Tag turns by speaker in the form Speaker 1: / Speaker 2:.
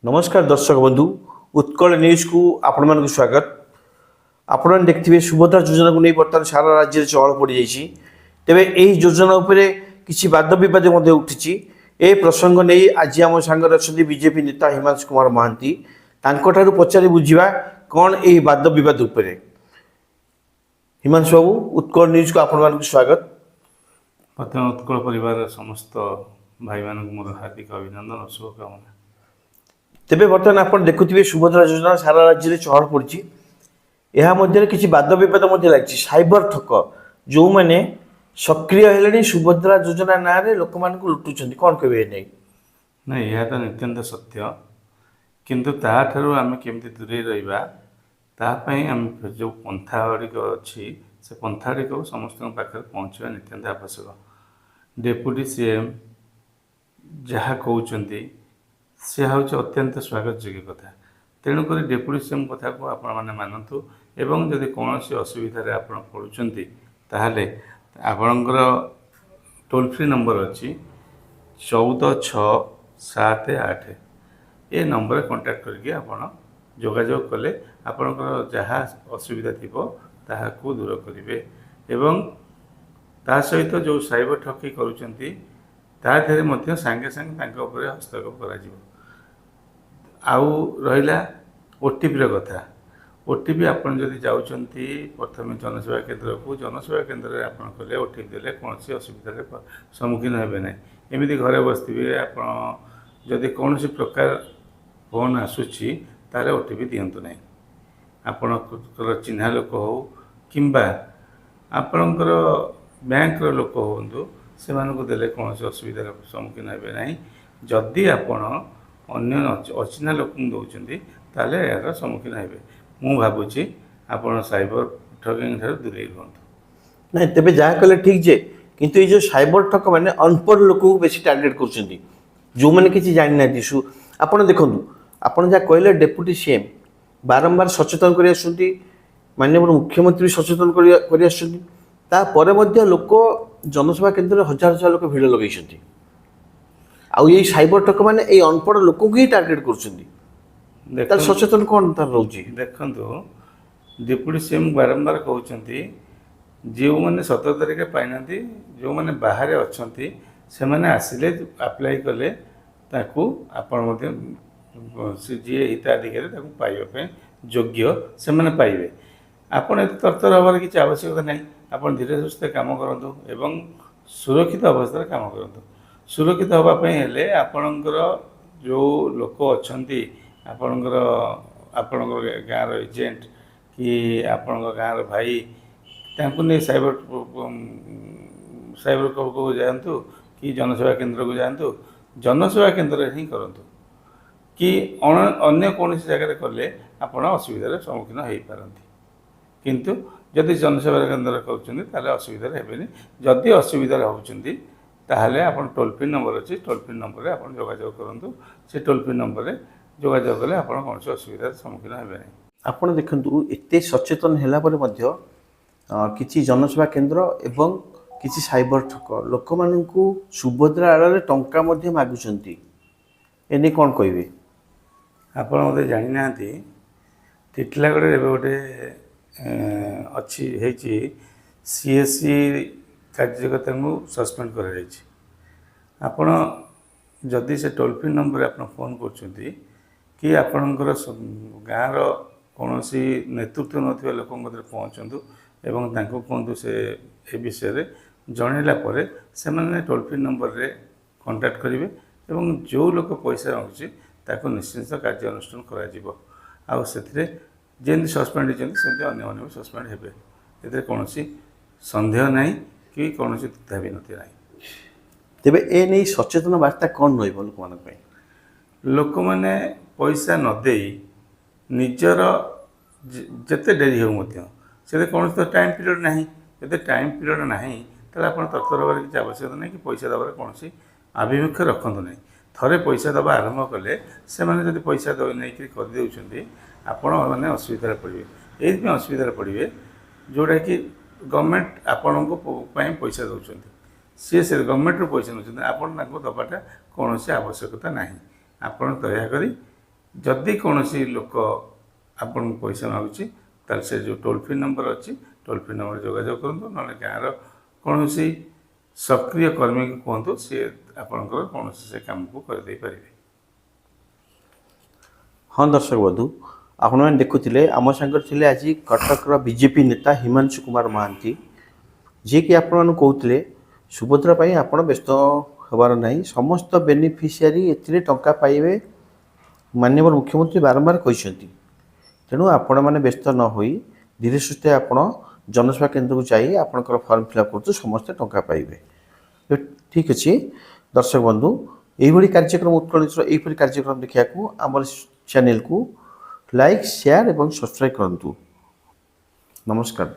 Speaker 1: नमस्कार दर्शक बंधु उत्कल न्यूज को आपण मान स्वागत। आपण देखिए सुभद्रा योजना को नहीं बर्तमान सारा राज्य में चहल पड़ जाइए। तेरे यही योजना उपरे किसी वाद बद उठी। ए प्रसंग नहीं आज आम सांगे अच्छा बीजेपी नेता हिमांशु कुमार महांती पचारि बुझा कौन यही वाद बद उपरे। हिमांशु बाबू उत्कल न्यूज को आपण मान स्वागत।
Speaker 2: प्रथम उत्कल परिवार समस्त भाई मान मोर हार्दिक अभिनंदन और शुभकामना।
Speaker 1: तेबे बर्तमान आप देखुए सुभद्रा योजना सारा राज्य में चहल पड़ी। यह मध्य किसी वाद बद लगी साइबर ठक जो मैंने सक्रिय है सुभद्रा योजना ना लोक मान लुटुंट कौन कहे नहीं
Speaker 2: नहीं यह तो नित्यंत सत्य किंतु ताठारु आम केमती दूरे रहिबा तापाई आम जो पंथा गुड़िक अच्छी से पंथा गुड़िक समस्त पाखे पहुँचवा नित्यंत आवश्यक। डेप्यूटी सीएम जहाँ कहते सी हूँ अत्यंत स्वागत योग्य कथा। तेणुक डेप्यूटी सीएम कथा को आपण मैंने मानतु एवं जदि कौन असुविधार आप पड़ुंट ताहले आपणकर टोल फ्री नंबर अच्छी 1467 ये नंबर कांटेक्ट करके आपण जोगाजोग कले आपणकर जहाँ असुविधा थिबो ताहा को दूर करिवे एवं ता सहित जो साइबर ठकी करूचंती ता देहरे मध्य सांगे सांगे तांके ऊपर हस्तक्षेप करा जिवो। आउ रहिला ओटीपी कथा ओटीपी आपन जदि जाउचंती प्रथम जनसेवा केंद्र को जनसेवा केंद्र रे आपन कले ओटीपी देले कोनसी असुविधा सम्मुखीन हेबे नै। एमिति घरे बसथिबे आपन जदि कोनसी प्रकार फोन आसुची तारे ओटीपी दियंतु नै। आपनकर चिन्हा लोक हो किंबा आपनकर बैंक रो लोक होंतु से मानको देले कोनसी असुविधार सम्मुखीन हेबे नै। जदि आपण अन्य अचिन्हा लोक दौरान ताले यार सम्मुखीन हेबे मु भावुची आपण साइबर ठगिंग ठार दूरे रुहतु।
Speaker 1: नहीं तेबे जहाँ कले ठीक जे किंतु ये जो साइबर ठक मैंने अनपढ़ लोक को बेसी टार्गेट कर जो मैंने किसी जानी ना आपड़ देखु आपड़ जहाँ कहले डेप्यूटी सीएम बारंबार सचेतन कर माननीय मुख्यमंत्री सचेतन कर लोक जनसेवा केन्द्र हजार हजार लोक भिड़ लगे आउ ये साइबर ठक मैंने ये अनपढ़ लोक को ही टार्गेट कर सचेतन कौन तार रोचे
Speaker 2: देखु डिप्यूटी सीएम बारंबार कहते जो मैंने 17 तारिख पाई ना जो मैंने बाहर अच्छा से मैंने आसिले अप्लाई कले आपण जी हिताधिकारी पाइबा योग्य से मैंने पाइबे। आपण एत तरतर हबार किसी आवश्यकता नहीं। आपण धीरे सुस्थे काम करूँ एवं सुरक्षित अवस्था काम करूँ। सुरक्षित हाँपाई हेले आपणकर जो लोक अच्छा आपणकर आपणकर गाँव एजेंट कि आपण गाँव भाई तांको नहीं साइबर साइबर को जातु कि जनसेवा केंद्र को जातु जनसेवा केंद्र ही करूँ कि अन्य कौन जगह कले आपण असुविधार सम्मुखीन हो पारती। किंतु जदि जनसेवा केंद्र कर असुविधा हेबेनि। जदि असुविधा होती ताहले आपण टोल फ्री नंबर अच्छी टोल फ्री नंबर आप जोगाजोग करूँ से टोल फ्री नंबर जोगाजोग कले आप कौन असुविधार सम्मुखीन हेबे नहीं।
Speaker 1: आपण देखु एत सचेतन है किसी जनसेवा केंद्र एवं किसी साइबर ठक लोक मानू सुभद्रा आड़ टंका मागुंट एने कौन कहे
Speaker 2: आप मत जानी ना टिटलागढ़ गोटे अच्छी सीएससी कार्यकर्ता को सस्पेंड कर आपण जदि से टोल फ्री नंबर आप फोन कर कि आपणकर गाँव कौन नेतृत्व ना लोक पहुँचु एवं कहतु से ए विषय जनइला से मैंने टोल फ्री नंबर रे कांटेक्ट करेंगे एवं जो लोक पैसा मांगुची ताको निश्चिंत कार्यानुष्ठान करा आउ से जमी सस्पेंड होती अन्य भी सस्पेंड हे कौन सन्देह ना कि कौन द्विधाविनती ना।
Speaker 1: तेबे ए नहीं सचेतन वार्ता कौन रही लोक मान
Speaker 2: लोक मैंने पैसा नदे निजर जिते डेरी हो से कौन तो टाइम पीरियड ना जब टाइम पीरियड ना तो आप तरतर हबार किसी आवश्यकता नहीं कि पैसा दबार कौन आभिमुख्य रखु ना। थरे पैसा दबा आरंभ कले से मैंने जब पैसा नहीं करदे आपण मैंने असुविधा पड़े ये असुविधा पड़े जोटा कि गवर्नमेंट आपण को पैसा दौरान सी से गवर्नमेंट पैसा नौ आपटा कौन आवश्यकता ना। आपण दयाक जदि कौन लोक आपन पैसा मागुची तार से जो टोल फ्री नंबर अच्छी टोल फ्री नंबर जोगाजोग करूँ ना गाँव कौन सक्रिय कर्मी को कहतु सी आपंकर कौन से काम को करदे पारे।
Speaker 1: हाँ दर्शक बंधु आपण मैंने देखुले आम सागर थे आज कटकर बीजेपी नेता हिमांशु कुमार महांती जी कि आपण कहते सुभद्रा पाई आपण व्यस्त होबार नहीं समस्त बेनिफिशियरी एथिरे टंका पाइबे माननीय मुख्यमंत्री बारंबार कहते तेणु आपण मैंने व्यस्त न होई धीरे सुस्थे आपण जनसेवा केन्द्र को जाई आपणकर फॉर्म फिलअप कर समस्ते टंका पाइबे। ठीक अच्छे दर्शक बंधु यही कार्यक्रम उत्कल यही कार्यक्रम देखा आम चैनल को लाइक शेयर एवं सब्सक्राइब करूँ। नमस्कार।